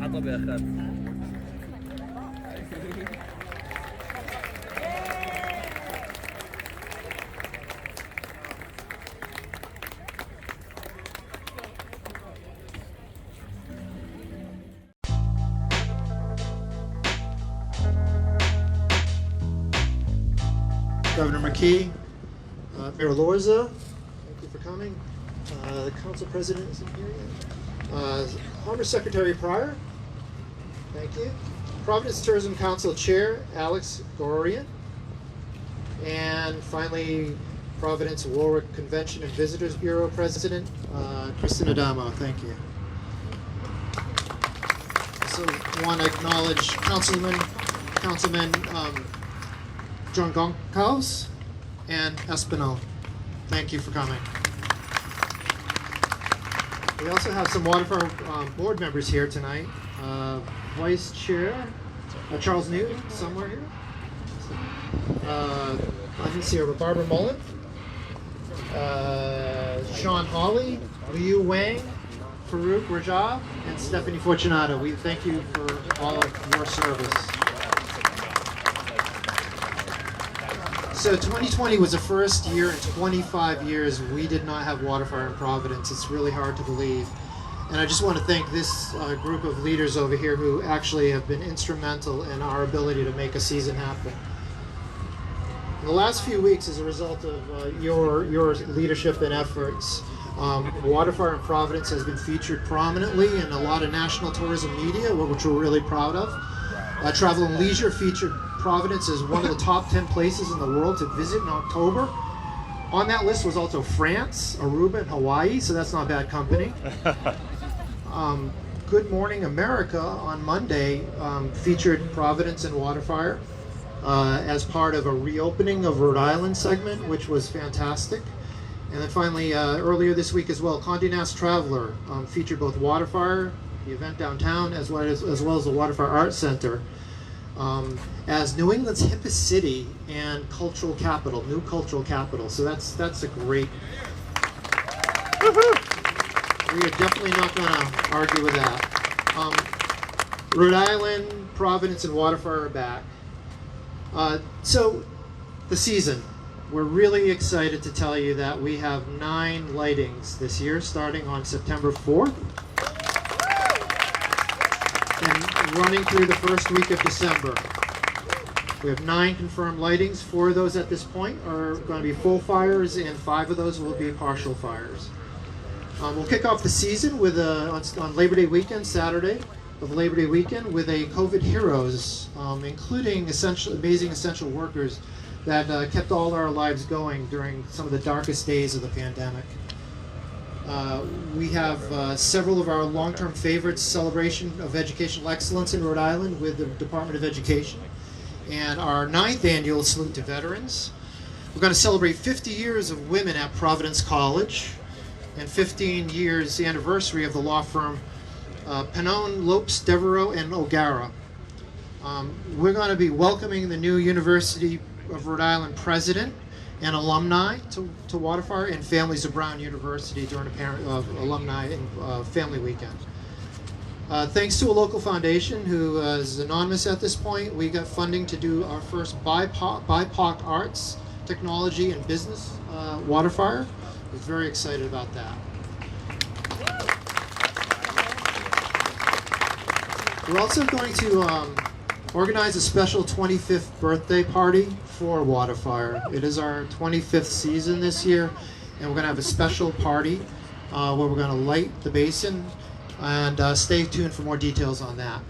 حطب يا خال. Governor McKee, Mayor Lorza, thank you for coming. The Council President isn't here yet. Commerce Secretary Pryor, thank you. Providence Tourism Council Chair Alex Gorian. And finally, Providence Warwick Convention and Visitors Bureau President Kristen Adamo, thank you. Also want to acknowledge Councilman John Gonkhaus and Espinal. Thank you for coming. We also have some Waterfire board members here tonight. Vice Chair Charles Newton, somewhere here. I didn't see her, but Barbara Mullen, Sean Hawley, Liu Wang, Farouk Rajab, and Stephanie Fortunato. We thank you for all of your service. So 2020 was the first year in 25 years we did not have Waterfire in Providence. It's really hard to believe. And I just want to thank this group of leaders over here who actually have been instrumental in our ability to make a season happen. In the last few weeks, as a result of your leadership and efforts, Waterfire in Providence has been featured prominently in a lot of national tourism media, which we're really proud of. Travel and Leisure featured Providence as one of the top 10 places in the world to visit in October. On that list was also France, Aruba, and Hawaii, so that's not bad company. Good Morning America on Monday featured Providence and Waterfire as part of a reopening of Rhode Island segment, which was fantastic. And then finally, earlier this week as well, Condé Nast Traveler featured both Waterfire, the event downtown, as well as the Waterfire Arts Center, as New England's hippest city and cultural capital, new cultural capital. So that's a great. We are definitely not going to argue with that. Rhode Island, Providence, and Waterfire are back. So the season, we're really excited to tell you that we have 9 lightings this year, starting on September 4th. And running through the first week of December. We have 9 confirmed lightings. 4 of those at this point are going to be full fires, and 5 of those will be partial fires. We'll kick off the season with on Labor Day weekend, Saturday of Labor Day weekend, with a COVID Heroes, including amazing essential workers that kept all our lives going during some of the darkest days of the pandemic. We have several of our long-term favorites, celebration of educational excellence in Rhode Island with the Department of Education, and our 9th annual Salute to Veterans. We're going to celebrate 50 years of women at Providence College and 15 years the anniversary of the law firm Pennone, Lopes, Devereaux, and O'Gara. We're going to be welcoming the new University of Rhode Island president and alumni to Waterfire and families of Brown University during a alumni and family weekend. Thanks to a local foundation who is anonymous at this point, we got funding to do our first BIPOC arts, technology, and business Waterfire. We're very excited about that. We're also going to organize a special 25th birthday party for Waterfire. It is our 25th season this year, and we're going to have a special party where we're going to light the basin, and stay tuned for more details on that.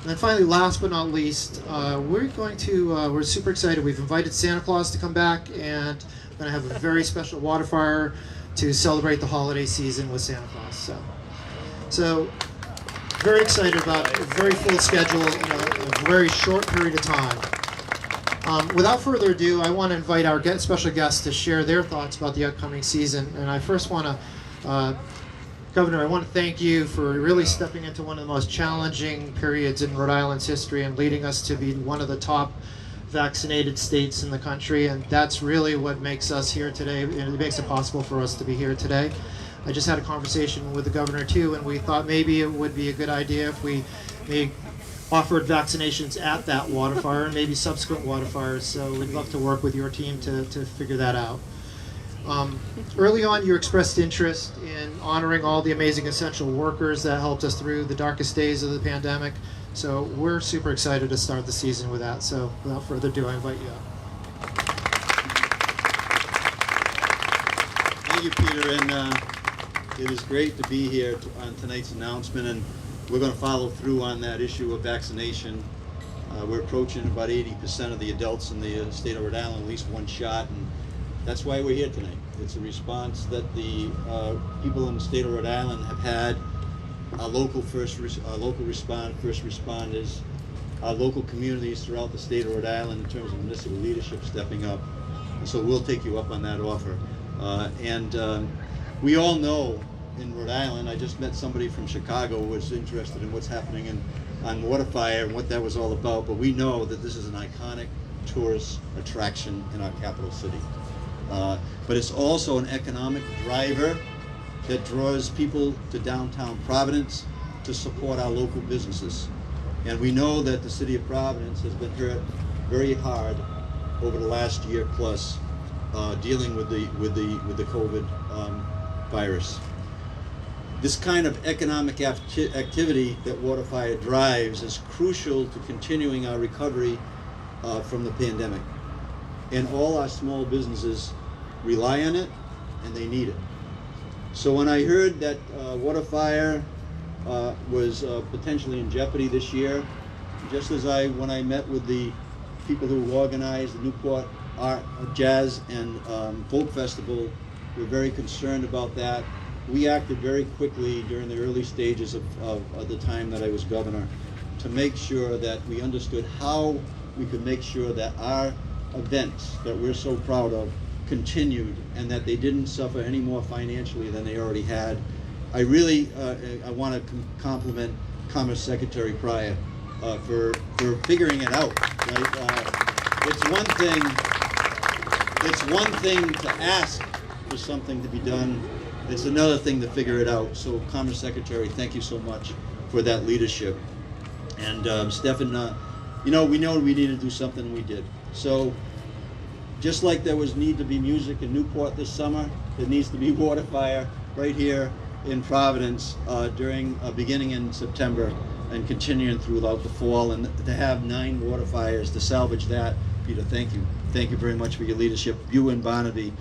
And then finally, last but not least, we're super excited. We've invited Santa Claus to come back, and we're going to have a very special Waterfire to celebrate the holiday season with Santa Claus. So very excited about a very full schedule in a very short period of time. Without further ado, I want to invite our special guests to share their thoughts about the upcoming season. And I first want to, Governor, I want to thank you for really stepping into one of the most challenging periods in Rhode Island's history and leading us to be one of the top vaccinated states in the country. And that's really what makes us here today. And it makes it possible for us to be here today. I just had a conversation with the governor too, and we thought maybe it would be a good idea if we they offered vaccinations at that Waterfire and maybe subsequent Waterfires, so we'd love to work with your team to figure that out. Early on, you expressed interest in honoring all the amazing essential workers that helped us through the darkest days of the pandemic, so we're super excited to start the season with that. So without further ado, I invite you up. Thank you, Peter, and it is great to be here on tonight's announcement, and we're going to follow through on that issue of vaccination. We're approaching about 80% of the adults in the state of Rhode Island, at least one shot, and that's why we're here tonight. It's a response that the people in the state of Rhode Island have had. Our local first responders, our local communities throughout the state of Rhode Island in terms of municipal leadership stepping up. And so we'll take you up on that offer. We all know in Rhode Island, I just met somebody from Chicago who was interested in what's happening on Waterfire and what that was all about, but we know that this is an iconic tourist attraction in our capital city. But it's also an economic driver that draws people to downtown Providence to support our local businesses. And we know that the city of Providence has been hurt very hard over the last year plus dealing with the COVID virus. This kind of economic activity that Waterfire drives is crucial to continuing our recovery from the pandemic. And all our small businesses rely on it, and they need it. So when I heard that Waterfire was potentially in jeopardy this year, just as when I met with the people who organized the Newport Art, Jazz, and Folk Festival, we're very concerned about that. We acted very quickly during the early stages of the time that I was governor to make sure that we understood how we could make sure that our events that we're so proud of continued and that they didn't suffer any more financially than they already had. I really I want to compliment Commerce Secretary Pryor for figuring it out. Right? It's one thing to ask for something to be done. It's another thing to figure it out. So, Commerce Secretary, thank you so much for that leadership. And Stefan, we know we needed to do something, and we did. So, just like there was need to be music in Newport this summer, there needs to be Waterfire right here in Providence beginning in September and continuing throughout the fall. And to have 9 Waterfires to salvage that, Peter, thank you. Thank you very much for your leadership, you and Barnaby,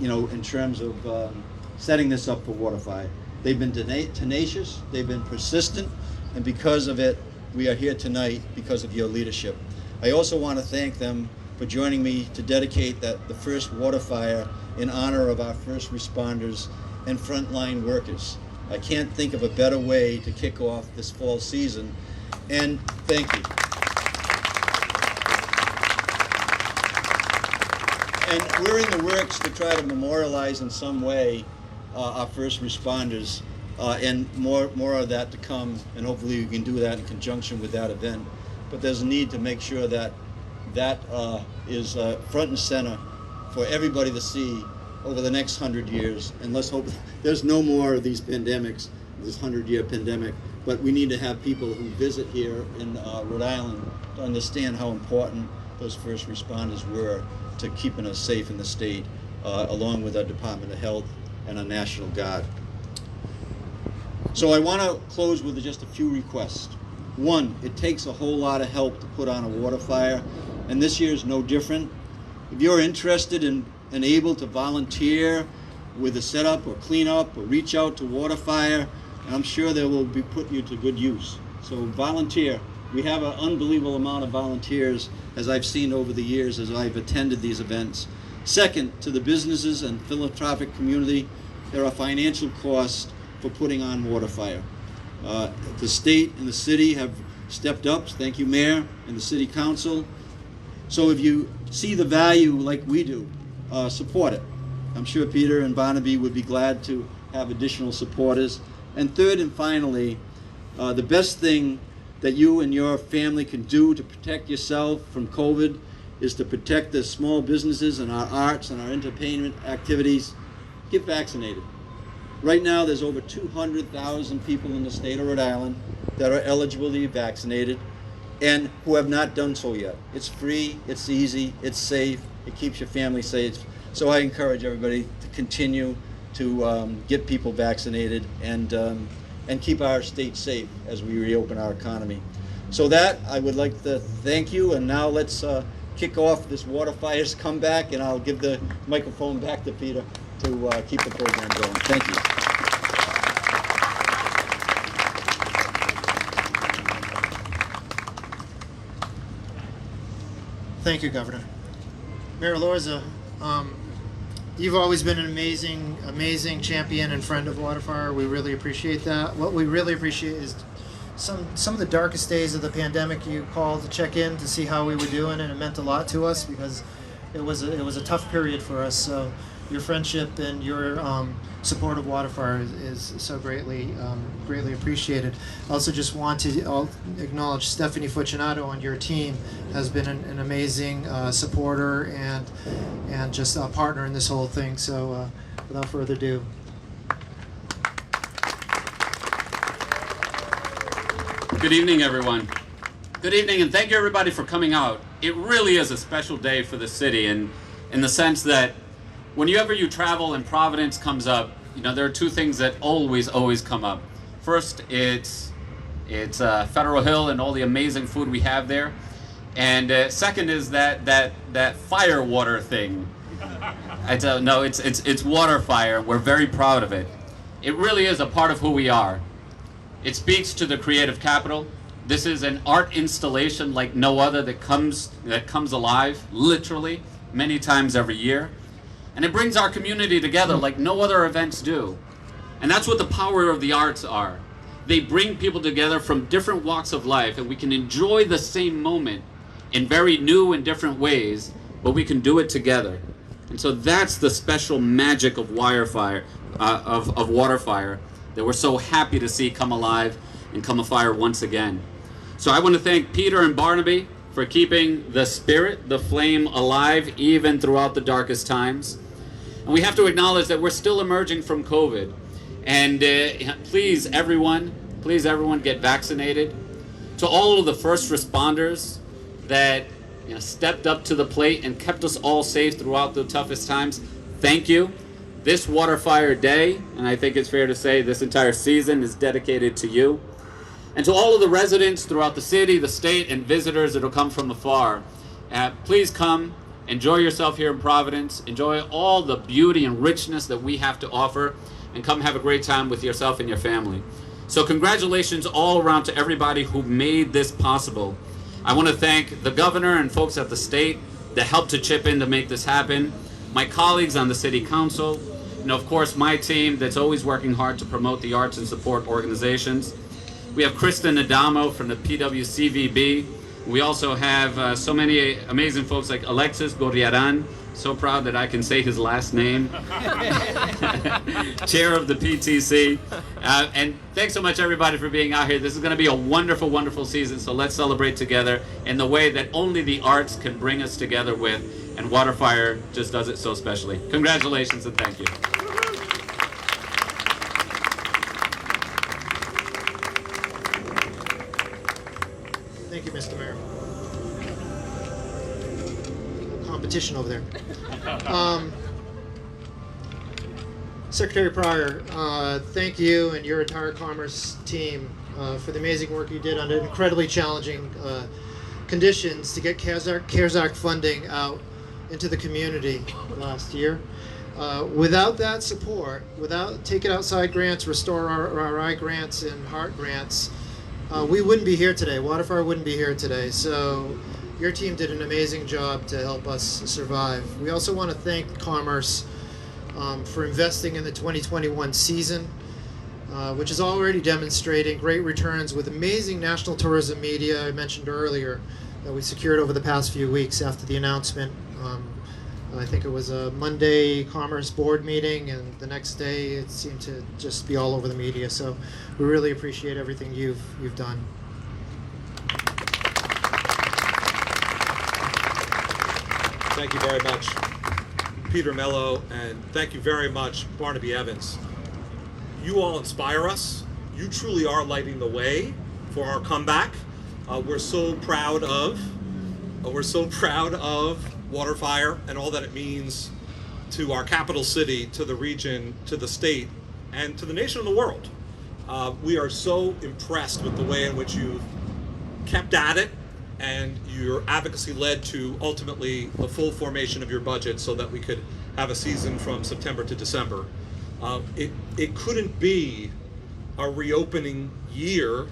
in terms of setting this up for Waterfire. They've been tenacious, they've been persistent, and because of it, we are here tonight because of your leadership. I also want to thank them for joining me to dedicate the first Waterfire in honor of our first responders and frontline workers. I can't think of a better way to kick off this fall season, and thank you. And we're in the works to try to memorialize in some way our first responders, and more of that to come, and hopefully we can do that in conjunction with that event. But there's a need to make sure that is front and center for everybody to see over the next 100 years. And let's hope there's no more of these pandemics, this 100-year pandemic. But we need to have people who visit here in Rhode Island to understand how important those first responders were to keeping us safe in the state, along with our Department of Health and our National Guard. So I want to close with just a few requests. One, it takes a whole lot of help to put on a Waterfire, and this year is no different. If you're interested and able to volunteer with a setup or cleanup or reach out to Waterfire, I'm sure they will be putting you to good use. So volunteer. We have an unbelievable amount of volunteers, as I've seen over the years as I've attended these events. Second, to the businesses and philanthropic community, there are financial costs for putting on Waterfire. The state and the city have stepped up. Thank you, Mayor and the City Council. So if you see the value like we do, support it. I'm sure Peter and Barnaby would be glad to have additional supporters. And third and finally, the best thing that you and your family can do to protect yourself from COVID is to protect the small businesses and our arts and our entertainment activities. Get vaccinated. Right now, there's over 200,000 people in the state of Rhode Island that are eligible to be vaccinated and who have not done so yet. It's free, it's easy, it's safe, it keeps your family safe. So I encourage everybody to continue to get people vaccinated and keep our state safe as we reopen our economy. So that, I would like to thank you, and now let's kick off this Waterfire's comeback, and I'll give the microphone back to Peter to keep the program going. Thank you. Thank you, Governor. Mayor Lorza, you've always been an amazing champion and friend of Waterfire. We really appreciate that. What we really appreciate is some of the darkest days of the pandemic. You called to check in to see how we were doing, and it meant a lot to us because it was a tough period for us. So your friendship and your support of Waterfire is so greatly appreciated. I also just want to acknowledge Stephanie Fucinato on your team has been an amazing supporter and just a partner in this whole thing. So without further ado. Good evening, everyone. Good evening, and thank you, everybody, for coming out. It really is a special day for the city, and in the sense that whenever you travel and Providence comes up, you know, there are two things that always come up. First, it's Federal Hill and all the amazing food we have there, and second is that fire water thing. It's Waterfire. We're very proud of it. It really is a part of who we are. It speaks to the creative capital. This is an art installation like no other that comes alive, literally, many times every year. And it brings our community together like no other events do. And that's what the power of the arts are. They bring people together from different walks of life, and we can enjoy the same moment in very new and different ways, but we can do it together. And so that's the special magic of Waterfire, that we're so happy to see come alive and come afire once again. So I want to thank Peter and Barnaby for keeping the spirit, the flame alive even throughout the darkest times. And we have to acknowledge that we're still emerging from COVID. And please everyone get vaccinated. To all of the first responders that stepped up to the plate and kept us all safe throughout the toughest times, thank you. This Waterfire Day, and I think it's fair to say this entire season, is dedicated to you. And to all of the residents throughout the city, the state, and visitors that will come from afar, please come, enjoy yourself here in Providence, enjoy all the beauty and richness that we have to offer, and come have a great time with yourself and your family. So congratulations all around to everybody who made this possible. I want to thank the governor and folks at the state that helped to chip in to make this happen, my colleagues on the city council, and of course my team that's always working hard to promote the arts and support organizations. We have Kristen Adamo from the PWCVB. We also have so many amazing folks like Alexis Gorriaran, so proud that I can say his last name, chair of the PTC. And thanks so much everybody for being out here. This is going to be a wonderful, wonderful season, so let's celebrate together in the way that only the arts can bring us together with, and Waterfire just does it so specially. Congratulations and thank you. Thank you, Mr. Mayor. Competition over there. Secretary Pryor, thank you and your entire Commerce team for the amazing work you did under incredibly challenging conditions to get CARES Act funding out into the community last year. Without that support, without Take It Outside grants, Restore RI grants, and HEART grants, we wouldn't be here today. Waterfire wouldn't be here today. So your team did an amazing job to help us survive. We also want to thank Commerce for investing in the 2021 season, which is already demonstrating great returns with amazing national tourism media I mentioned earlier that we secured over the past few weeks after the announcement. I think it was a Monday Commerce board meeting, and the next day it seemed to just be all over the media. So we really appreciate everything you've done. Thank you very much, Peter Mello, and thank you very much, Barnaby Evans. You all inspire us. You truly are lighting the way for our comeback. We're so proud of Waterfire and all that it means to our capital city, to the region, to the state, and to the nation and the world. We are so impressed with the way in which you've kept at it, and your advocacy led to ultimately the full formation of your budget so that we could have a season from September to December. It couldn't be a reopening year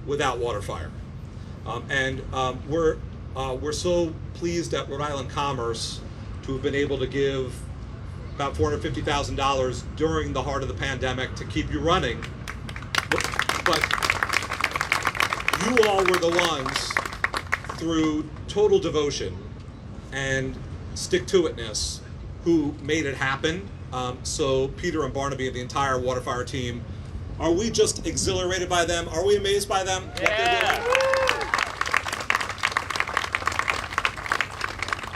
without Waterfire. We're so pleased at Rhode Island Commerce to have been able to give about $450,000 during the heart of the pandemic to keep you running. But you all were the ones, through total devotion and stick-to-itness, who made it happen. So Peter and Barnaby and the entire Waterfire team, are we just exhilarated by them? Are we amazed by them? Yeah.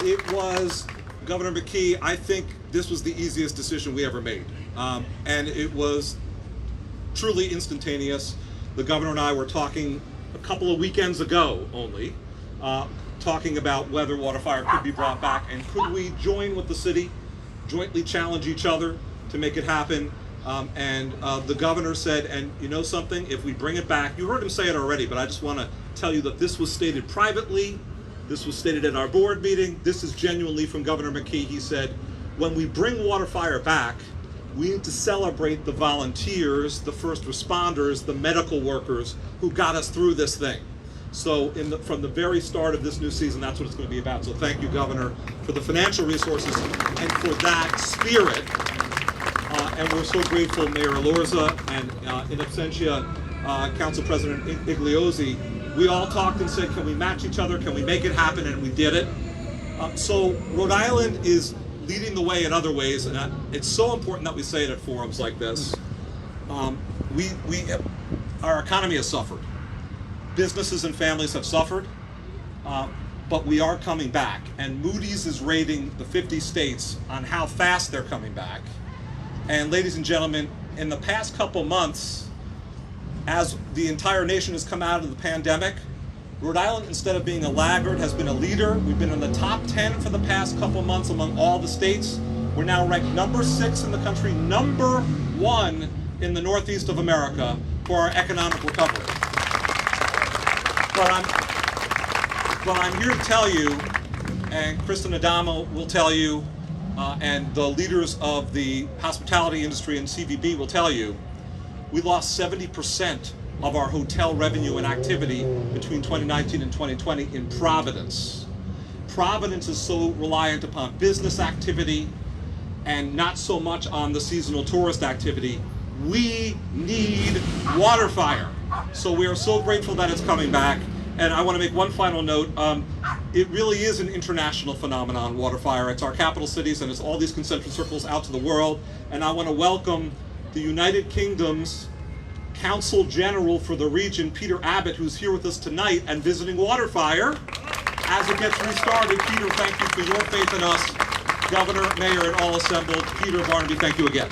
It was, Governor McKee, I think this was the easiest decision we ever made. And it was truly instantaneous. The governor and I were talking a couple of weekends ago only, talking about whether Waterfire could be brought back and could we join with the city, jointly challenge each other to make it happen. The governor said, and you know something, if we bring it back, you heard him say it already, but I just want to tell you that this was stated privately. This was stated at our board meeting. This is genuinely from Governor McKee. He said, when we bring Waterfire back, we need to celebrate the volunteers, the first responders, the medical workers who got us through this thing. So from the very start of this new season, that's what it's going to be about. So thank you, Governor, for the financial resources and for that spirit. And we're so grateful, Mayor Elorza and in absentia, Council President Igliozzi. We all talked and said, can we match each other? Can we make it happen? And we did it. So Rhode Island is leading the way in other ways, and it's so important that we say it at forums like this. Our economy has suffered. Businesses and families have suffered, but we are coming back. And Moody's is rating the 50 states on how fast they're coming back. And ladies and gentlemen, in the past couple months, as the entire nation has come out of the pandemic, Rhode Island, instead of being a laggard, has been a leader. We've been in the top 10 for the past couple months among all the states. We're now ranked number 6 in the country, number 1 in the Northeast of America for our economic recovery. But I'm here to tell you, and Kristen Adamo will tell you, and the leaders of the hospitality industry and CVB will tell you, we lost 70% of our hotel revenue and activity between 2019 and 2020 in Providence. Providence is so reliant upon business activity and not so much on the seasonal tourist activity. We need Waterfire. So we are so grateful that it's coming back. And I want to make one final note. It really is an international phenomenon, Waterfire. It's our capital cities and it's all these concentric circles out to the world. And I want to welcome the United Kingdom's Consul General for the region, Peter Abbott, who's here with us tonight and visiting Waterfire as it gets restarted. Peter, thank you for your faith in us. Governor, Mayor, and all assembled. Peter, Barnaby, thank you again.